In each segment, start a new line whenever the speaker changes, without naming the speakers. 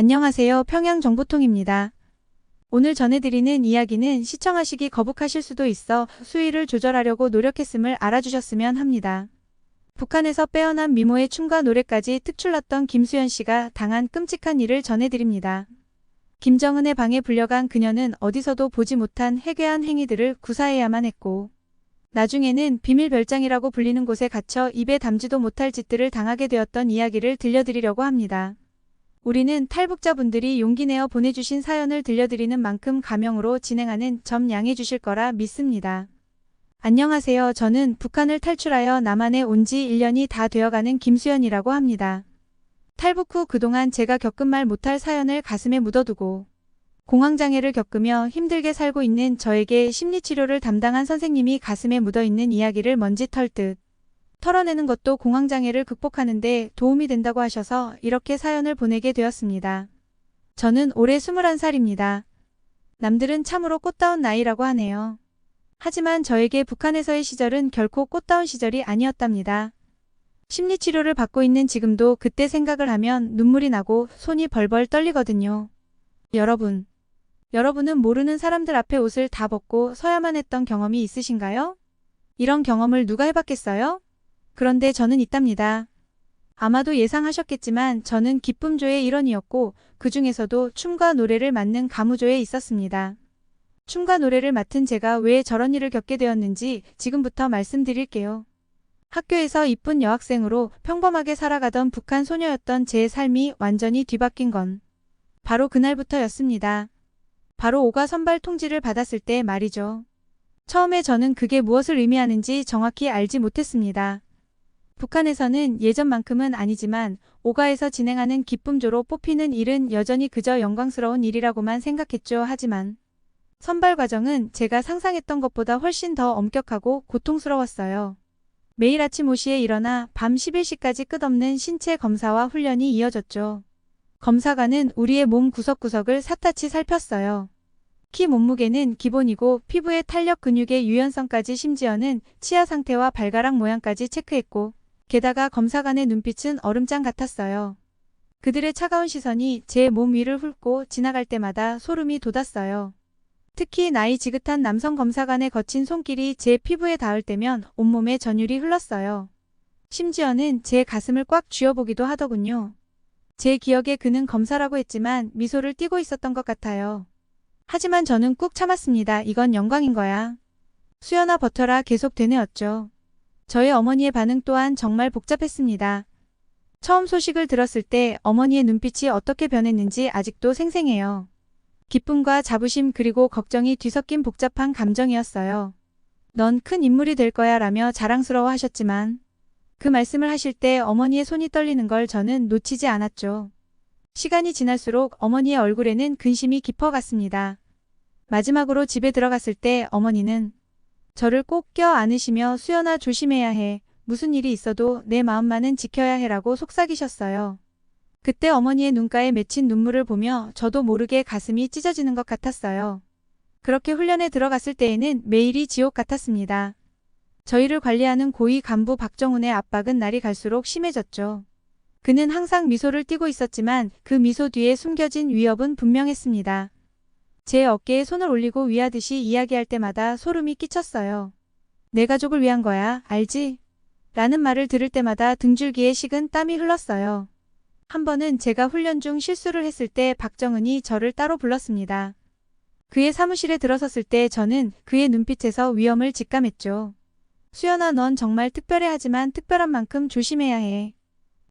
안녕하세요. 평양정보통입니다. 오늘 전해드리는 이야기는 시청하시기 거북하실 수도 있어 수위를 조절하려고 노력했음을 알아주셨으면 합니다. 북한에서 빼어난 미모의 춤과 노래까지 특출났던 김수현 씨가 당한 끔찍한 일을 전해드립니다. 김정은의 방에 불려간 그녀는 어디서도 보지 못한 해괴한 행위들을 구사해야만 했고, 나중에는 비밀 별장이라고 불리는 곳에 갇혀 입에 담지도 못할 짓들을 당하게 되었던 이야기를 들려드리려고 합니다. 우리는 탈북자분들이 용기 내어 보내주신 사연을 들려드리는 만큼 가명으로 진행하는 점 양해해 주실 거라 믿습니다. 안녕하세요. 저는 북한을 탈출하여 남한에 온 지 1년이 다 되어가는 김수연이라고 합니다. 탈북 후 그동안 제가 겪은 말 못할 사연을 가슴에 묻어두고 공황장애를 겪으며 힘들게 살고 있는 저에게 심리치료를 담당한 선생님이 가슴에 묻어있는 이야기를 먼지 털듯 털어내는 것도 공황장애를 극복하는 데 도움이 된다고 하셔서 이렇게 사연을 보내게 되었습니다. 저는 올해 21살입니다. 남들은 참으로 꽃다운 나이라고 하네요. 하지만 저에게 북한에서의 시절은 결코 꽃다운 시절이 아니었답니다. 심리치료를 받고 있는 지금도 그때 생각을 하면 눈물이 나고 손이 벌벌 떨리거든요. 여러분은 모르는 사람들 앞에 옷을 다 벗고 서야만 했던 경험이 있으신가요? 이런 경험을 누가 해봤겠어요? 그런데 저는 있답니다. 아마도 예상하셨겠지만 저는 기쁨조의 일원이었고 그 중에서도 춤과 노래를 맡는 가무조에 있었습니다. 춤과 노래를 맡은 제가 왜 저런 일을 겪게 되었는지 지금부터 말씀드릴게요. 학교에서 이쁜 여학생으로 평범하게 살아가던 북한 소녀였던 제 삶이 완전히 뒤바뀐 건 바로 그날부터였습니다. 바로 오가 선발 통지를 받았을 때 말이죠. 처음에 저는 그게 무엇을 의미하는지 정확히 알지 못했습니다. 북한에서는 예전만큼은 아니지만 오가에서 진행하는 기쁨조로 뽑히는 일은 여전히 그저 영광스러운 일이라고만 생각했죠. 하지만 선발 과정은 제가 상상했던 것보다 훨씬 더 엄격하고 고통스러웠어요. 매일 아침 5시에 일어나 밤 11시까지 끝없는 신체 검사와 훈련이 이어졌죠. 검사관은 우리의 몸 구석구석을 샅샅이 살폈어요. 키 몸무게는 기본이고 피부의 탄력 근육의 유연성까지 심지어는 치아 상태와 발가락 모양까지 체크했고 게다가 검사관의 눈빛은 얼음장 같았어요. 그들의 차가운 시선이 제 몸 위를 훑고 지나갈 때마다 소름이 돋았어요. 특히 나이 지긋한 남성 검사관의 거친 손길이 제 피부에 닿을 때면 온몸에 전율이 흘렀어요. 심지어는 제 가슴을 꽉 쥐어보기도 하더군요. 제 기억에 그는 검사라고 했지만 미소를 띠고 있었던 것 같아요. 하지만 저는 꾹 참았습니다. 이건 영광인 거야. 수연아 버텨라 계속 되뇌었죠. 저의 어머니의 반응 또한 정말 복잡했습니다. 처음 소식을 들었을 때 어머니의 눈빛이 어떻게 변했는지 아직도 생생해요. 기쁨과 자부심 그리고 걱정이 뒤섞인 복잡한 감정이었어요. 넌 큰 인물이 될 거야 라며 자랑스러워 하셨지만 그 말씀을 하실 때 어머니의 손이 떨리는 걸 저는 놓치지 않았죠. 시간이 지날수록 어머니의 얼굴에는 근심이 깊어갔습니다. 마지막으로 집에 들어갔을 때 어머니는 저를 꼭 껴안으시며 수연아 조심해야 해. 무슨 일이 있어도 내 마음만은 지켜야 해라고 속삭이셨어요. 그때 어머니의 눈가에 맺힌 눈물을 보며 저도 모르게 가슴이 찢어지는 것 같았어요. 그렇게 훈련에 들어갔을 때에는 매일이 지옥 같았습니다. 저희를 관리하는 고위 간부 박정훈의 압박은 날이 갈수록 심해졌죠. 그는 항상 미소를 띠고 있었지만 그 미소 뒤에 숨겨진 위협은 분명했습니다. 제 어깨에 손을 올리고 위하듯이 이야기할 때마다 소름이 끼쳤어요. 내 가족을 위한 거야, 알지? 라는 말을 들을 때마다 등줄기에 식은 땀이 흘렀어요. 한 번은 제가 훈련 중 실수를 했을 때 박정은이 저를 따로 불렀습니다. 그의 사무실에 들어섰을 때 저는 그의 눈빛에서 위험을 직감했죠. 수연아, 넌 정말 특별해. 하지만 특별한 만큼 조심해야 해.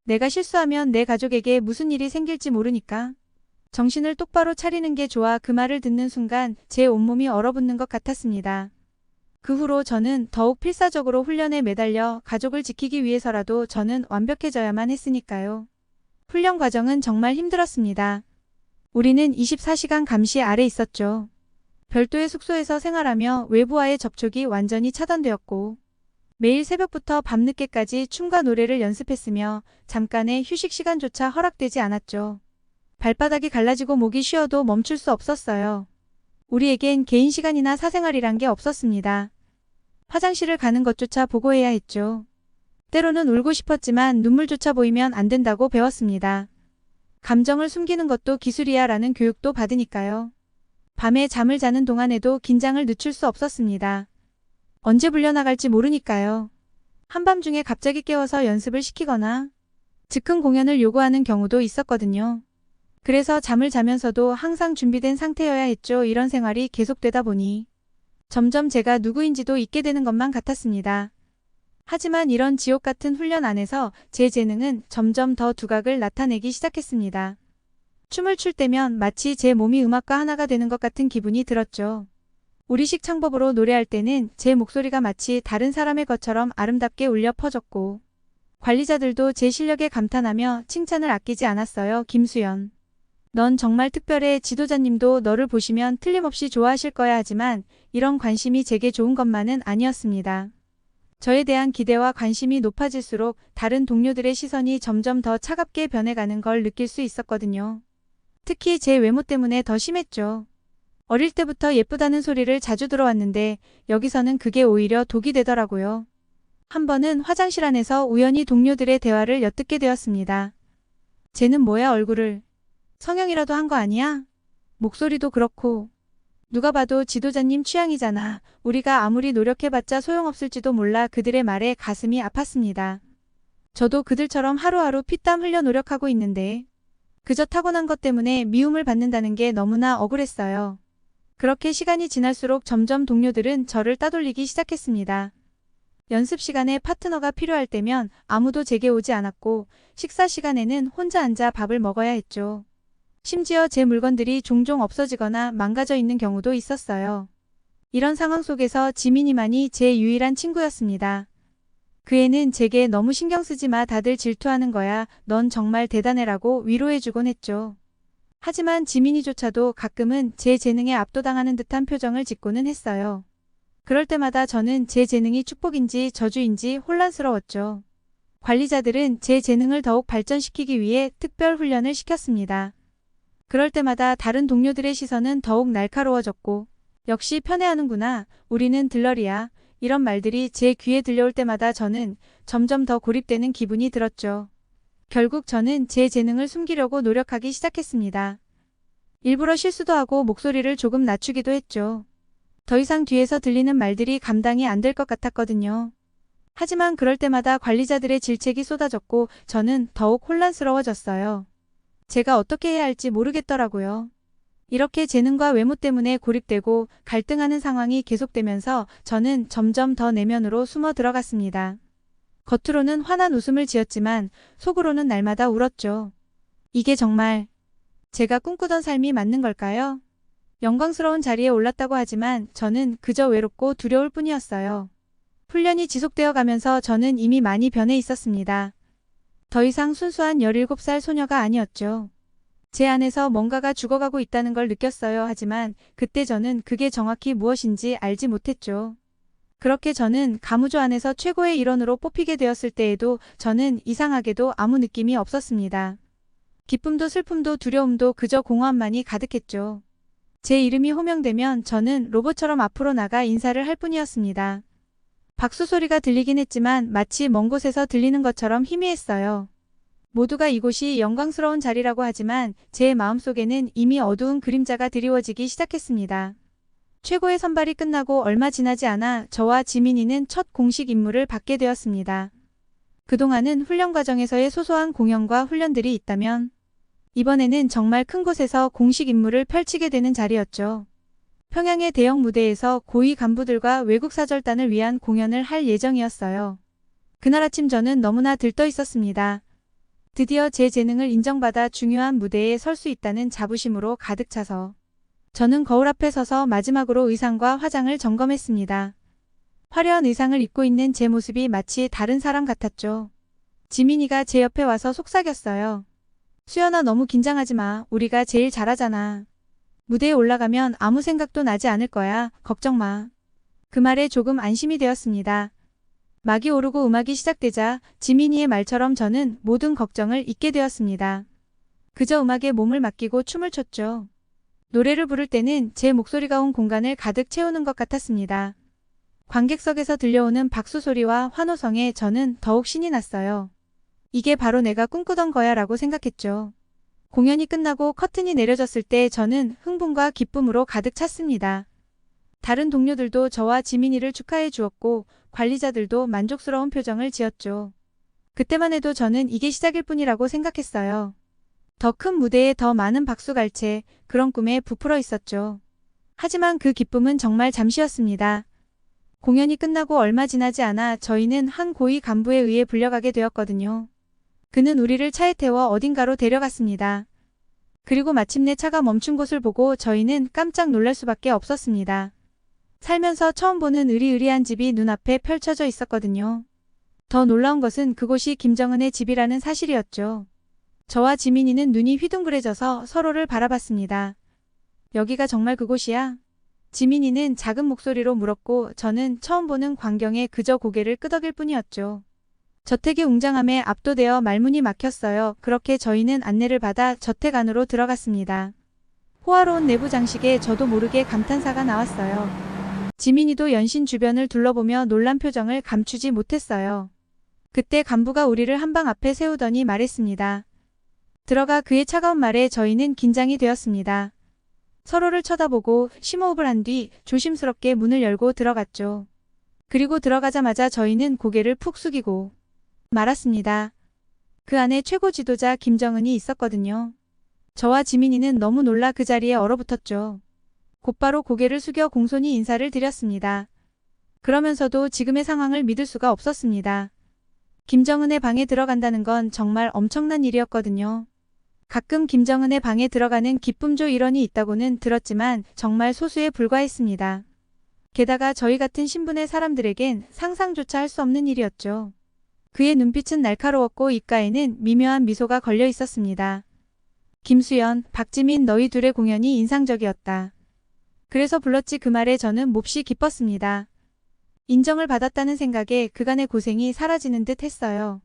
내가 실수하면 내 가족에게 무슨 일이 생길지 모르니까. 정신을 똑바로 차리는 게 좋아. 그 말을 듣는 순간 제 온몸이 얼어붙는 것 같았습니다. 그 후로 저는 더욱 필사적으로 훈련에 매달려 가족을 지키기 위해서라도 저는 완벽해져야만 했으니까요. 훈련 과정은 정말 힘들었습니다. 우리는 24시간 감시 아래 있었죠. 별도의 숙소에서 생활하며 외부와의 접촉이 완전히 차단되었고 매일 새벽부터 밤늦게까지 춤과 노래를 연습했으며 잠깐의 휴식 시간조차 허락되지 않았죠. 발바닥이 갈라지고 목이 쉬어도 멈출 수 없었어요. 우리에겐 개인 시간이나 사생활이란 게 없었습니다. 화장실을 가는 것조차 보고해야 했죠. 때로는 울고 싶었지만 눈물조차 보이면 안 된다고 배웠습니다. 감정을 숨기는 것도 기술이야 라는 교육도 받으니까요. 밤에 잠을 자는 동안에도 긴장을 늦출 수 없었습니다. 언제 불려나갈지 모르니까요. 한밤중에 갑자기 깨워서 연습을 시키거나 즉흥 공연을 요구하는 경우도 있었거든요. 그래서 잠을 자면서도 항상 준비된 상태여야 했죠. 이런 생활이 계속되다 보니 점점 제가 누구인지도 잊게 되는 것만 같았습니다. 하지만 이런 지옥 같은 훈련 안에서 제 재능은 점점 더 두각을 나타내기 시작했습니다. 춤을 출 때면 마치 제 몸이 음악과 하나가 되는 것 같은 기분이 들었죠. 우리식 창법으로 노래할 때는 제 목소리가 마치 다른 사람의 것처럼 아름답게 울려 퍼졌고 관리자들도 제 실력에 감탄하며 칭찬을 아끼지 않았어요. 김수연. 넌 정말 특별해. 지도자님도 너를 보시면 틀림없이 좋아하실 거야. 하지만 이런 관심이 제게 좋은 것만은 아니었습니다. 저에 대한 기대와 관심이 높아질수록 다른 동료들의 시선이 점점 더 차갑게 변해가는 걸 느낄 수 있었거든요. 특히 제 외모 때문에 더 심했죠. 어릴 때부터 예쁘다는 소리를 자주 들어왔는데 여기서는 그게 오히려 독이 되더라고요. 한 번은 화장실 안에서 우연히 동료들의 대화를 엿듣게 되었습니다. 쟤는 뭐야 얼굴을 성형이라도 한 거 아니야? 목소리도 그렇고 누가 봐도 지도자님 취향이잖아. 우리가 아무리 노력해봤자 소용없을지도 몰라. 그들의 말에 가슴이 아팠습니다. 저도 그들처럼 하루하루 피땀 흘려 노력하고 있는데 그저 타고난 것 때문에 미움을 받는다는 게 너무나 억울했어요. 그렇게 시간이 지날수록 점점 동료들은 저를 따돌리기 시작했습니다. 연습 시간에 파트너가 필요할 때면 아무도 제게 오지 않았고 식사 시간에는 혼자 앉아 밥을 먹어야 했죠. 심지어 제 물건들이 종종 없어지거나 망가져 있는 경우도 있었어요. 이런 상황 속에서 지민이만이 제 유일한 친구였습니다. 그 애는 제게 너무 신경 쓰지 마. 다들 질투하는 거야. 넌 정말 대단해라고 위로해주곤 했죠. 하지만 지민이조차도 가끔은 제 재능에 압도당하는 듯한 표정을 짓고는 했어요. 그럴 때마다 저는 제 재능이 축복인지 저주인지 혼란스러웠죠. 관리자들은 제 재능을 더욱 발전시키기 위해 특별 훈련을 시켰습니다. 그럴 때마다 다른 동료들의 시선은 더욱 날카로워졌고 역시 편애하는구나. 우리는 들러리야. 이런 말들이 제 귀에 들려올 때마다 저는 점점 더 고립되는 기분이 들었죠. 결국 저는 제 재능을 숨기려고 노력하기 시작했습니다. 일부러 실수도 하고 목소리를 조금 낮추기도 했죠. 더 이상 뒤에서 들리는 말들이 감당이 안 될 것 같았거든요. 하지만 그럴 때마다 관리자들의 질책이 쏟아졌고 저는 더욱 혼란스러워졌어요. 제가 어떻게 해야 할지 모르겠더라고요. 이렇게 재능과 외모 때문에 고립되고 갈등하는 상황이 계속되면서 저는 점점 더 내면으로 숨어 들어갔습니다. 겉으로는 환한 웃음을 지었지만 속으로는 날마다 울었죠. 이게 정말 제가 꿈꾸던 삶이 맞는 걸까요? 영광스러운 자리에 올랐다고 하지만 저는 그저 외롭고 두려울 뿐이었어요. 훈련이 지속되어 가면서 저는 이미 많이 변해 있었습니다. 더 이상 순수한 17살 소녀가 아니었죠. 제 안에서 뭔가가 죽어가고 있다는 걸 느꼈어요. 하지만 그때 저는 그게 정확히 무엇인지 알지 못했죠. 그렇게 저는 가무조 안에서 최고의 일원으로 뽑히게 되었을 때에도 저는 이상하게도 아무 느낌이 없었습니다. 기쁨도 슬픔도 두려움도 그저 공허함만이 가득했죠. 제 이름이 호명되면 저는 로봇처럼 앞으로 나가 인사를 할 뿐이었습니다. 박수 소리가 들리긴 했지만 마치 먼 곳에서 들리는 것처럼 희미했어요. 모두가 이곳이 영광스러운 자리라고 하지만 제 마음속에는 이미 어두운 그림자가 드리워지기 시작했습니다. 최고의 선발이 끝나고 얼마 지나지 않아 저와 지민이는 첫 공식 임무를 받게 되었습니다. 그동안은 훈련 과정에서의 소소한 공연과 훈련들이 있다면 이번에는 정말 큰 곳에서 공식 임무를 펼치게 되는 자리였죠. 평양의 대형 무대에서 고위 간부들과 외국 사절단을 위한 공연을 할 예정이었어요. 그날 아침 저는 너무나 들떠 있었습니다. 드디어 제 재능을 인정받아 중요한 무대에 설 수 있다는 자부심으로 가득 차서 저는 거울 앞에 서서 마지막으로 의상과 화장을 점검했습니다. 화려한 의상을 입고 있는 제 모습이 마치 다른 사람 같았죠. 지민이가 제 옆에 와서 속삭였어요. 수연아, 너무 긴장하지 마. 우리가 제일 잘하잖아. 무대에 올라가면 아무 생각도 나지 않을 거야. 걱정 마. 그 말에 조금 안심이 되었습니다. 막이 오르고 음악이 시작되자 지민이의 말처럼 저는 모든 걱정을 잊게 되었습니다. 그저 음악에 몸을 맡기고 춤을 췄죠. 노래를 부를 때는 제 목소리가 온 공간을 가득 채우는 것 같았습니다. 관객석에서 들려오는 박수 소리와 환호성에 저는 더욱 신이 났어요. 이게 바로 내가 꿈꾸던 거야 라고 생각했죠. 공연이 끝나고 커튼이 내려졌을 때 저는 흥분과 기쁨으로 가득 찼습니다. 다른 동료들도 저와 지민이를 축하해 주었고 관리자들도 만족스러운 표정을 지었죠. 그때만 해도 저는 이게 시작일 뿐이라고 생각했어요. 더 큰 무대에 더 많은 박수갈채, 그런 꿈에 부풀어 있었죠. 하지만 그 기쁨은 정말 잠시였습니다. 공연이 끝나고 얼마 지나지 않아 저희는 한 고위 간부에 의해 불려가게 되었거든요. 그는 우리를 차에 태워 어딘가로 데려갔습니다. 그리고 마침내 차가 멈춘 곳을 보고 저희는 깜짝 놀랄 수밖에 없었습니다. 살면서 처음 보는 으리으리한 집이 눈앞에 펼쳐져 있었거든요. 더 놀라운 것은 그곳이 김정은의 집이라는 사실이었죠. 저와 지민이는 눈이 휘둥그레져서 서로를 바라봤습니다. 여기가 정말 그곳이야? 지민이는 작은 목소리로 물었고 저는 처음 보는 광경에 그저 고개를 끄덕일 뿐이었죠. 저택의 웅장함에 압도되어 말문이 막혔어요. 그렇게 저희는 안내를 받아 저택 안으로 들어갔습니다. 호화로운 내부 장식에 저도 모르게 감탄사가 나왔어요. 지민이도 연신 주변을 둘러보며 놀란 표정을 감추지 못했어요. 그때 간부가 우리를 한방 앞에 세우더니 말했습니다. 들어가. 그의 차가운 말에 저희는 긴장이 되었습니다. 서로를 쳐다보고 심호흡을 한 뒤 조심스럽게 문을 열고 들어갔죠. 그리고 들어가자마자 저희는 고개를 푹 숙이고 말았습니다. 그 안에 최고 지도자 김정은이 있었거든요. 저와 지민이는 너무 놀라 그 자리에 얼어붙었죠. 곧바로 고개를 숙여 공손히 인사를 드렸습니다. 그러면서도 지금의 상황을 믿을 수가 없었습니다. 김정은의 방에 들어간다는 건 정말 엄청난 일이었거든요. 가끔 김정은의 방에 들어가는 기쁨조 일원이 있다고는 들었지만 정말 소수에 불과했습니다. 게다가 저희 같은 신분의 사람들에겐 상상조차 할 수 없는 일이었죠. 그의 눈빛은 날카로웠고 입가에는 미묘한 미소가 걸려 있었습니다. 김수연, 박지민 너희 둘의 공연이 인상적이었다. 그래서 불렀지. 그 말에 저는 몹시 기뻤습니다. 인정을 받았다는 생각에 그간의 고생이 사라지는 듯 했어요.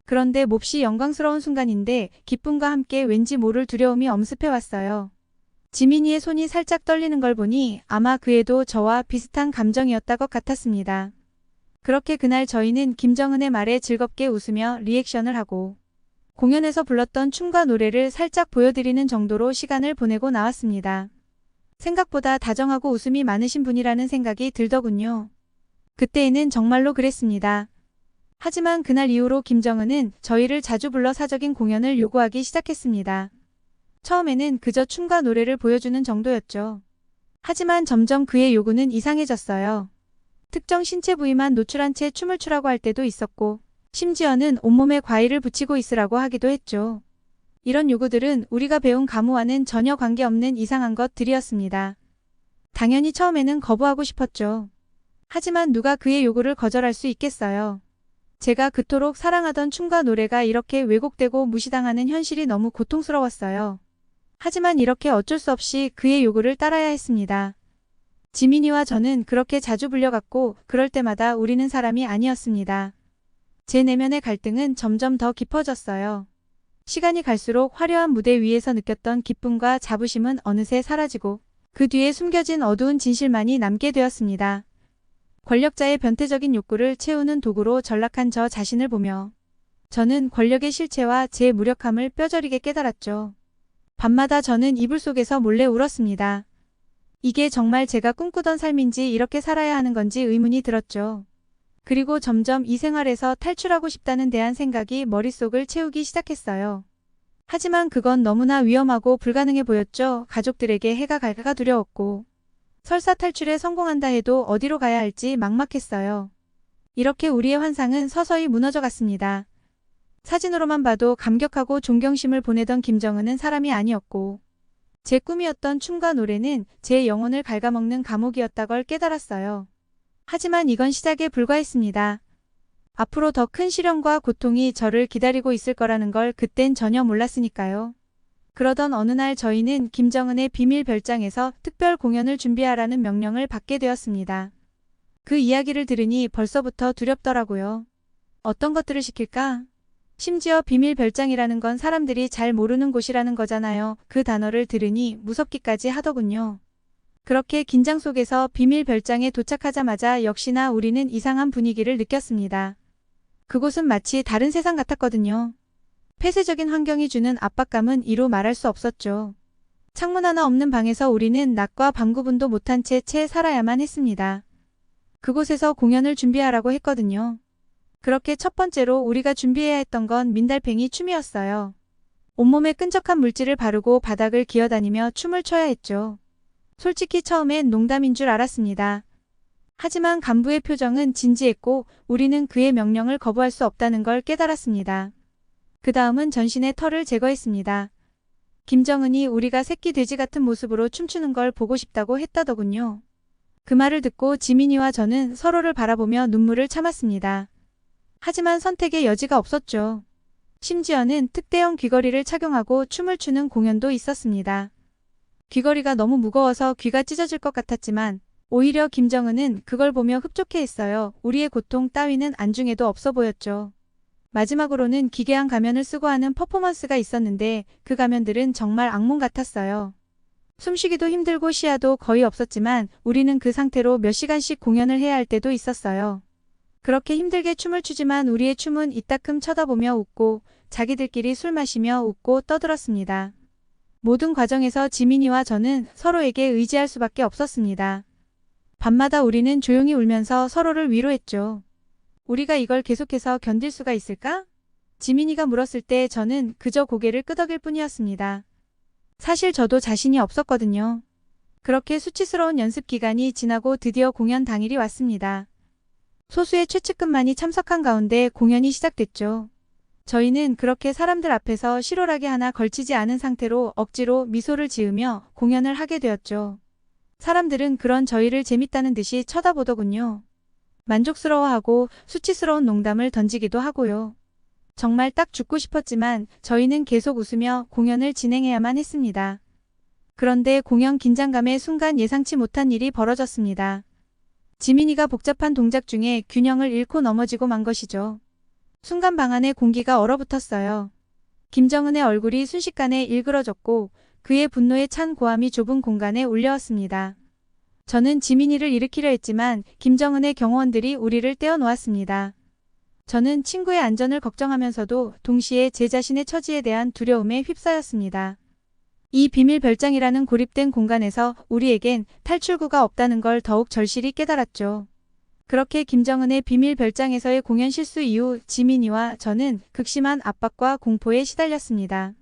그런데 몹시 영광스러운 순간인데 기쁨과 함께 왠지 모를 두려움이 엄습해왔어요. 지민이의 손이 살짝 떨리는 걸 보니 아마 그애도 저와 비슷한 감정이었다 것 같았습니다. 그렇게 그날 저희는 김정은의 말에 즐겁게 웃으며 리액션을 하고 공연에서 불렀던 춤과 노래를 살짝 보여드리는 정도로 시간을 보내고 나왔습니다. 생각보다 다정하고 웃음이 많으신 분이라는 생각이 들더군요. 그때에는 정말로 그랬습니다. 하지만 그날 이후로 김정은은 저희를 자주 불러 사적인 공연을 요구하기 시작했습니다. 처음에는 그저 춤과 노래를 보여주는 정도였죠. 하지만 점점 그의 요구는 이상해졌어요. 특정 신체 부위만 노출한 채 춤을 추라고 할 때도 있었고 심지어는 온몸에 과일을 붙이고 있으라고 하기도 했죠. 이런 요구들은 우리가 배운 가무와는 전혀 관계없는 이상한 것들이었습니다. 당연히 처음에는 거부하고 싶었죠. 하지만 누가 그의 요구를 거절할 수 있겠어요. 제가 그토록 사랑하던 춤과 노래가 이렇게 왜곡되고 무시당하는 현실이 너무 고통스러웠어요. 하지만 이렇게 어쩔 수 없이 그의 요구를 따라야 했습니다. 지민이와 저는 그렇게 자주 불려갔고 그럴 때마다 우리는 사람이 아니었습니다. 제 내면의 갈등은 점점 더 깊어졌어요. 시간이 갈수록 화려한 무대 위에서 느꼈던 기쁨과 자부심은 어느새 사라지고 그 뒤에 숨겨진 어두운 진실만이 남게 되었습니다. 권력자의 변태적인 욕구를 채우는 도구로 전락한 저 자신을 보며 저는 권력의 실체와 제 무력함을 뼈저리게 깨달았죠. 밤마다 저는 이불 속에서 몰래 울었습니다. 이게 정말 제가 꿈꾸던 삶인지 이렇게 살아야 하는 건지 의문이 들었죠. 그리고 점점 이 생활에서 탈출하고 싶다는 대한 생각이 머릿속을 채우기 시작했어요. 하지만 그건 너무나 위험하고 불가능해 보였죠. 가족들에게 해가 갈까가 두려웠고 설사 탈출에 성공한다 해도 어디로 가야 할지 막막했어요. 이렇게 우리의 환상은 서서히 무너져 갔습니다. 사진으로만 봐도 감격하고 존경심을 보내던 김정은은 사람이 아니었고 제 꿈이었던 춤과 노래는 제 영혼을 갉아먹는 감옥이었다 걸 깨달았어요. 하지만 이건 시작에 불과했습니다. 앞으로 더 큰 시련과 고통이 저를 기다리고 있을 거라는 걸 그땐 전혀 몰랐으니까요. 그러던 어느 날 저희는 김정은의 비밀 별장에서 특별 공연을 준비하라는 명령을 받게 되었습니다. 그 이야기를 들으니 벌써부터 두렵더라고요. 어떤 것들을 시킬까? 심지어 비밀 별장이라는 건 사람들이 잘 모르는 곳이라는 거잖아요. 그 단어를 들으니 무섭기까지 하더군요. 그렇게 긴장 속에서 비밀 별장에 도착하자마자 역시나 우리는 이상한 분위기를 느꼈습니다. 그곳은 마치 다른 세상 같았거든요. 폐쇄적인 환경이 주는 압박감은 이루 말할 수 없었죠. 창문 하나 없는 방에서 우리는 낮과 밤 구분도 못한 채 살아야만 했습니다. 그곳에서 공연을 준비하라고 했거든요. 그렇게 첫 번째로 우리가 준비해야 했던 건 민달팽이 춤이었어요. 온몸에 끈적한 물질을 바르고 바닥을 기어다니며 춤을 춰야 했죠. 솔직히 처음엔 농담인 줄 알았습니다. 하지만 간부의 표정은 진지했고 우리는 그의 명령을 거부할 수 없다는 걸 깨달았습니다. 그 다음은 전신의 털을 제거했습니다. 김정은이 우리가 새끼 돼지 같은 모습으로 춤추는 걸 보고 싶다고 했다더군요. 그 말을 듣고 지민이와 저는 서로를 바라보며 눈물을 참았습니다. 하지만 선택의 여지가 없었죠. 심지어는 특대형 귀걸이를 착용하고 춤을 추는 공연도 있었습니다. 귀걸이가 너무 무거워서 귀가 찢어질 것 같았지만 오히려 김정은은 그걸 보며 흡족해했어요. 우리의 고통 따위는 안중에도 없어 보였죠. 마지막으로는 기괴한 가면을 쓰고 하는 퍼포먼스가 있었는데 그 가면들은 정말 악몽 같았어요. 숨쉬기도 힘들고 시야도 거의 없었지만 우리는 그 상태로 몇 시간씩 공연을 해야 할 때도 있었어요. 그렇게 힘들게 춤을 추지만 우리의 춤은 이따금 쳐다보며 웃고 자기들끼리 술 마시며 웃고 떠들었습니다. 모든 과정에서 지민이와 저는 서로에게 의지할 수밖에 없었습니다. 밤마다 우리는 조용히 울면서 서로를 위로했죠. 우리가 이걸 계속해서 견딜 수가 있을까? 지민이가 물었을 때 저는 그저 고개를 끄덕일 뿐이었습니다. 사실 저도 자신이 없었거든요. 그렇게 수치스러운 연습 기간이 지나고 드디어 공연 당일이 왔습니다. 소수의 최측근만이 참석한 가운데 공연이 시작됐죠. 저희는 그렇게 사람들 앞에서 실오라기 하나 걸치지 않은 상태로 억지로 미소를 지으며 공연을 하게 되었죠. 사람들은 그런 저희를 재밌다는 듯이 쳐다보더군요. 만족스러워하고 수치스러운 농담을 던지기도 하고요. 정말 딱 죽고 싶었지만 저희는 계속 웃으며 공연을 진행해야만 했습니다. 그런데 공연 긴장감의 순간 예상치 못한 일이 벌어졌습니다. 지민이가 복잡한 동작 중에 균형을 잃고 넘어지고 만 것이죠. 순간 방 안에 공기가 얼어붙었어요. 김정은의 얼굴이 순식간에 일그러졌고 그의 분노에 찬 고함이 좁은 공간에 울려왔습니다. 저는 지민이를 일으키려 했지만 김정은의 경호원들이 우리를 떼어놓았습니다. 저는 친구의 안전을 걱정하면서도 동시에 제 자신의 처지에 대한 두려움에 휩싸였습니다. 이 비밀 별장이라는 고립된 공간에서 우리에겐 탈출구가 없다는 걸 더욱 절실히 깨달았죠. 그렇게 김정은의 비밀 별장에서의 공연 실수 이후 지민이와 저는 극심한 압박과 공포에 시달렸습니다.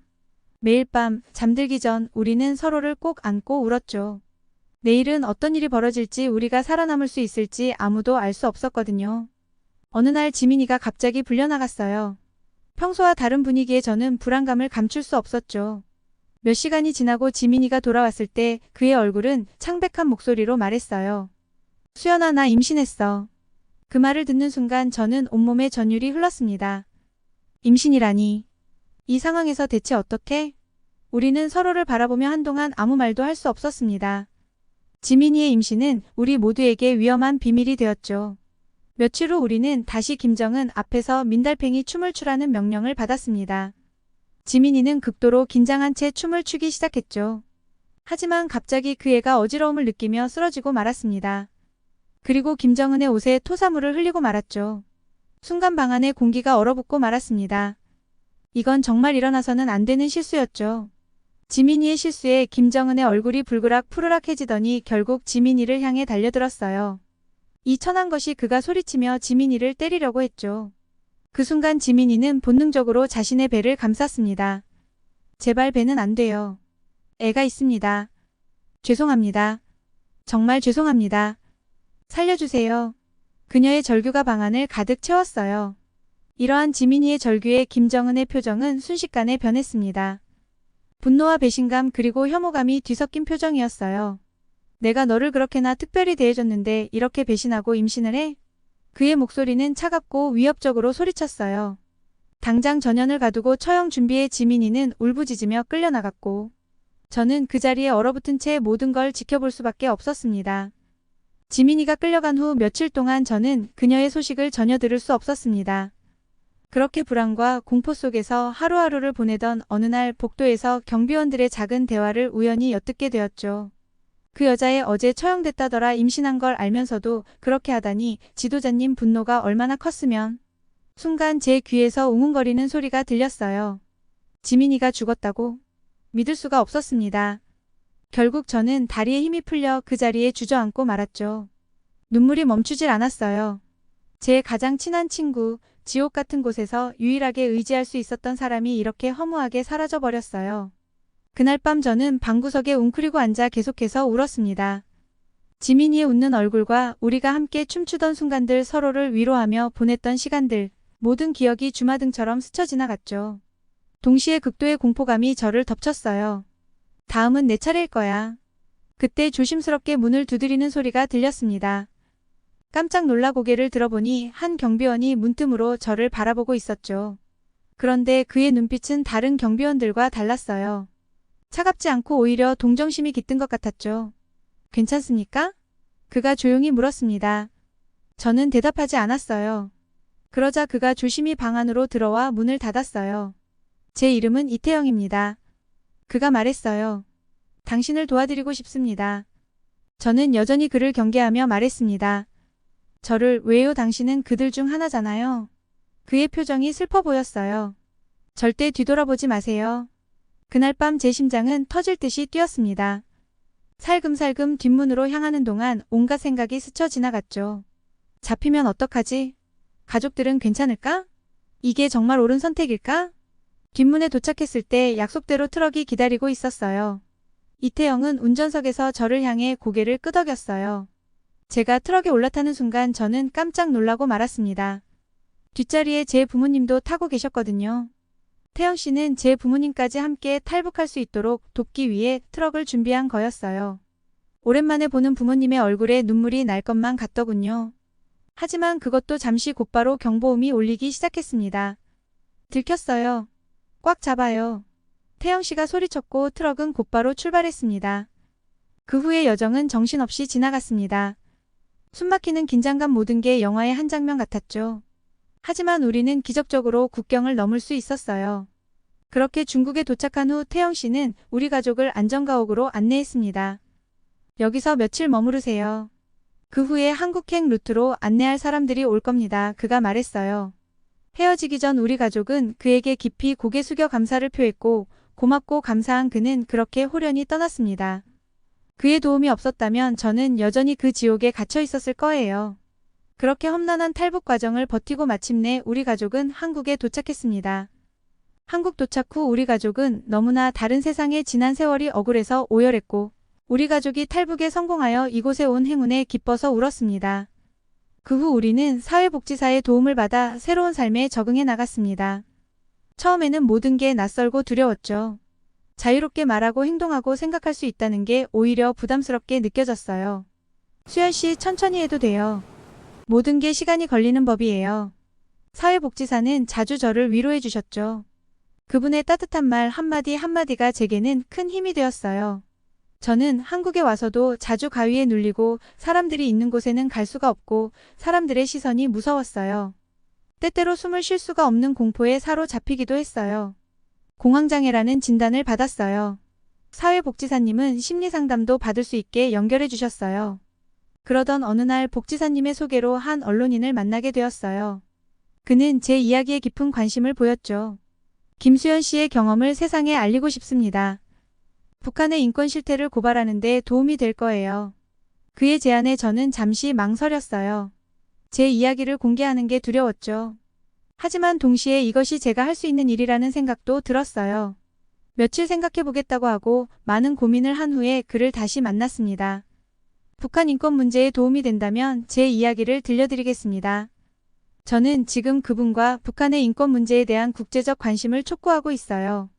매일 밤 잠들기 전 우리는 서로를 꼭 안고 울었죠. 내일은 어떤 일이 벌어질지 우리가 살아남을 수 있을지 아무도 알 수 없었거든요. 어느 날 지민이가 갑자기 불려나갔어요. 평소와 다른 분위기에 저는 불안감을 감출 수 없었죠. 몇 시간이 지나고 지민이가 돌아왔을 때 그의 얼굴은 창백한 목소리로 말했어요. 수연아, 나 임신했어. 그 말을 듣는 순간 저는 온몸에 전율이 흘렀습니다. 임신이라니. 이 상황에서 대체 어떻게? 우리는 서로를 바라보며 한동안 아무 말도 할 수 없었습니다. 지민이의 임신은 우리 모두에게 위험한 비밀이 되었죠. 며칠 후 우리는 다시 김정은 앞에서 민달팽이 춤을 추라는 명령을 받았습니다. 지민이는 극도로 긴장한 채 춤을 추기 시작했죠. 하지만 갑자기 그 애가 어지러움을 느끼며 쓰러지고 말았습니다. 그리고 김정은의 옷에 토사물을 흘리고 말았죠. 순간 방 안에 공기가 얼어붙고 말았습니다. 이건 정말 일어나서는 안 되는 실수였죠. 지민이의 실수에 김정은의 얼굴이 불그락 푸르락해지더니 결국 지민이를 향해 달려들었어요. 이 천한 것이 그가 소리치며 지민이를 때리려고 했죠. 그 순간 지민이는 본능적으로 자신의 배를 감쌌습니다. 제발 배는 안 돼요. 애가 있습니다. 죄송합니다. 정말 죄송합니다. 살려주세요. 그녀의 절규가 방 안을 가득 채웠어요. 이러한 지민이의 절규에 김정은의 표정은 순식간에 변했습니다. 분노와 배신감 그리고 혐오감이 뒤섞인 표정이었어요. 내가 너를 그렇게나 특별히 대해줬는데 이렇게 배신하고 임신을 해? 그의 목소리는 차갑고 위협적으로 소리쳤어요. 당장 전연을 가두고 처형 준비해 지민이는 울부짖으며 끌려나갔고 저는 그 자리에 얼어붙은 채 모든 걸 지켜볼 수밖에 없었습니다. 지민이가 끌려간 후 며칠 동안 저는 그녀의 소식을 전혀 들을 수 없었습니다. 그렇게 불안과 공포 속에서 하루하루를 보내던 어느 날 복도에서 경비원들의 작은 대화를 우연히 엿듣게 되었죠. 그 여자애 어제 처형됐다더라. 임신한 걸 알면서도 그렇게 하다니 지도자님 분노가 얼마나 컸으면. 순간 제 귀에서 웅웅거리는 소리가 들렸어요. 지민이가 죽었다고? 믿을 수가 없었습니다. 결국 저는 다리에 힘이 풀려 그 자리에 주저앉고 말았죠. 눈물이 멈추질 않았어요. 제 가장 친한 친구, 지옥 같은 곳에서 유일하게 의지할 수 있었던 사람이 이렇게 허무하게 사라져 버렸어요. 그날 밤 저는 방구석에 웅크리고 앉아 계속해서 울었습니다. 지민이의 웃는 얼굴과 우리가 함께 춤추던 순간들, 서로를 위로하며 보냈던 시간들, 모든 기억이 주마등처럼 스쳐 지나갔죠. 동시에 극도의 공포감이 저를 덮쳤어요. 다음은 내 차례일 거야. 그때 조심스럽게 문을 두드리는 소리가 들렸습니다. 깜짝 놀라 고개를 들어보니 한 경비원이 문틈으로 저를 바라보고 있었죠. 그런데 그의 눈빛은 다른 경비원들과 달랐어요. 차갑지 않고 오히려 동정심이 깃든 것 같았죠. 괜찮습니까? 그가 조용히 물었습니다. 저는 대답하지 않았어요. 그러자 그가 조심히 방 안으로 들어와 문을 닫았어요. 제 이름은 이태영입니다. 그가 말했어요. 당신을 도와드리고 싶습니다. 저는 여전히 그를 경계하며 말했습니다. 저를 왜요? 당신은 그들 중 하나잖아요. 그의 표정이 슬퍼 보였어요. 절대 뒤돌아보지 마세요. 그날 밤 제 심장은 터질 듯이 뛰었습니다. 살금살금 뒷문으로 향하는 동안 온갖 생각이 스쳐 지나갔죠. 잡히면 어떡하지? 가족들은 괜찮을까? 이게 정말 옳은 선택일까? 뒷문에 도착했을 때 약속대로 트럭이 기다리고 있었어요. 이태영은 운전석에서 저를 향해 고개를 끄덕였어요. 제가 트럭에 올라타는 순간 저는 깜짝 놀라고 말았습니다. 뒷자리에 제 부모님도 타고 계셨거든요. 태영 씨는 제 부모님까지 함께 탈북할 수 있도록 돕기 위해 트럭을 준비한 거였어요. 오랜만에 보는 부모님의 얼굴에 눈물이 날 것만 같더군요. 하지만 그것도 잠시 곧바로 경보음이 울리기 시작했습니다. 들켰어요. 꽉 잡아요. 태영 씨가 소리쳤고 트럭은 곧바로 출발했습니다. 그 후의 여정은 정신없이 지나갔습니다. 숨막히는 긴장감, 모든 게 영화의 한 장면 같았죠. 하지만 우리는 기적적으로 국경을 넘을 수 있었어요. 그렇게 중국에 도착한 후 태영 씨는 우리 가족을 안전가옥으로 안내했습니다. 여기서 며칠 머무르세요. 그 후에 한국행 루트로 안내할 사람들이 올 겁니다. 그가 말했어요. 헤어지기 전 우리 가족은 그에게 깊이 고개 숙여 감사를 표했고, 고맙고 감사한 그는 그렇게 호련히 떠났습니다. 그의 도움이 없었다면 저는 여전히 그 지옥에 갇혀 있었을 거예요. 그렇게 험난한 탈북 과정을 버티고 마침내 우리 가족은 한국에 도착했습니다. 한국 도착 후 우리 가족은 너무나 다른 세상에 지난 세월이 억울해서 오열했고, 우리 가족이 탈북에 성공하여 이곳에 온 행운에 기뻐서 울었습니다. 그 후 우리는 사회복지사의 도움을 받아 새로운 삶에 적응해 나갔습니다. 처음에는 모든 게 낯설고 두려웠죠. 자유롭게 말하고 행동하고 생각할 수 있다는 게 오히려 부담스럽게 느껴졌어요. 수연 씨, 천천히 해도 돼요. 모든 게 시간이 걸리는 법이에요. 사회복지사는 자주 저를 위로해 주셨죠. 그분의 따뜻한 말 한마디 한마디가 제게는 큰 힘이 되었어요. 저는 한국에 와서도 자주 가위에 눌리고 사람들이 있는 곳에는 갈 수가 없고 사람들의 시선이 무서웠어요. 때때로 숨을 쉴 수가 없는 공포에 사로잡히기도 했어요. 공황장애라는 진단을 받았어요. 사회복지사님은 심리상담도 받을 수 있게 연결해 주셨어요. 그러던 어느 날 복지사님의 소개로 한 언론인을 만나게 되었어요. 그는 제 이야기에 깊은 관심을 보였죠. 김수연 씨의 경험을 세상에 알리고 싶습니다. 북한의 인권 실태를 고발하는 데 도움이 될 거예요. 그의 제안에 저는 잠시 망설였어요. 제 이야기를 공개하는 게 두려웠죠. 하지만 동시에 이것이 제가 할 수 있는 일이라는 생각도 들었어요. 며칠 생각해보겠다고 하고 많은 고민을 한 후에 그를 다시 만났습니다. 북한 인권 문제에 도움이 된다면 제 이야기를 들려드리겠습니다. 저는 지금 그분과 북한의 인권 문제에 대한 국제적 관심을 촉구하고 있어요.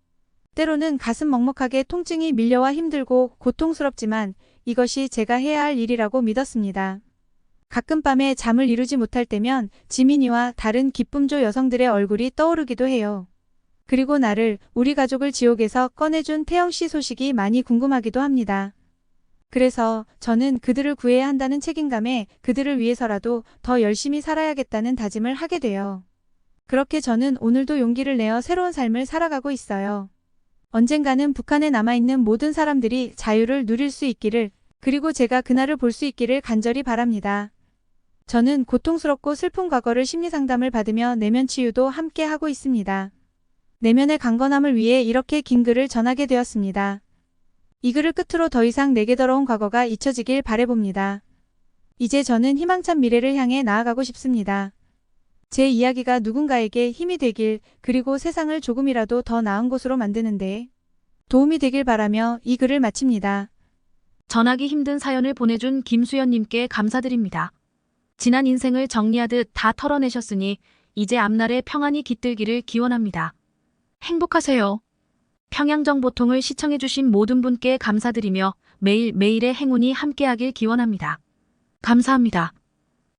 때로는 가슴 먹먹하게 통증이 밀려와 힘들고 고통스럽지만 이것이 제가 해야 할 일이라고 믿었습니다. 가끔 밤에 잠을 이루지 못할 때면 지민이와 다른 기쁨조 여성들의 얼굴이 떠오르기도 해요. 그리고 나를, 우리 가족을 지옥에서 꺼내준 태영 씨 소식이 많이 궁금하기도 합니다. 그래서 저는 그들을 구해야 한다는 책임감에 그들을 위해서라도 더 열심히 살아야겠다는 다짐을 하게 돼요. 그렇게 저는 오늘도 용기를 내어 새로운 삶을 살아가고 있어요. 언젠가는 북한에 남아있는 모든 사람들이 자유를 누릴 수 있기를, 그리고 제가 그날을 볼 수 있기를 간절히 바랍니다. 저는 고통스럽고 슬픈 과거를 심리상담을 받으며 내면 치유도 함께 하고 있습니다. 내면의 강건함을 위해 이렇게 긴 글을 전하게 되었습니다. 이 글을 끝으로 더 이상 내게 더러운 과거가 잊혀지길 바라봅니다. 이제 저는 희망찬 미래를 향해 나아가고 싶습니다. 제 이야기가 누군가에게 힘이 되길, 그리고 세상을 조금이라도 더 나은 곳으로 만드는데 도움이 되길 바라며 이 글을 마칩니다.
전하기 힘든 사연을 보내준 김수연님께 감사드립니다. 지난 인생을 정리하듯 다 털어내셨으니 이제 앞날에 평안이 깃들기를 기원합니다. 행복하세요. 평양정보통을 시청해주신 모든 분께 감사드리며 매일매일의 행운이 함께하길 기원합니다. 감사합니다.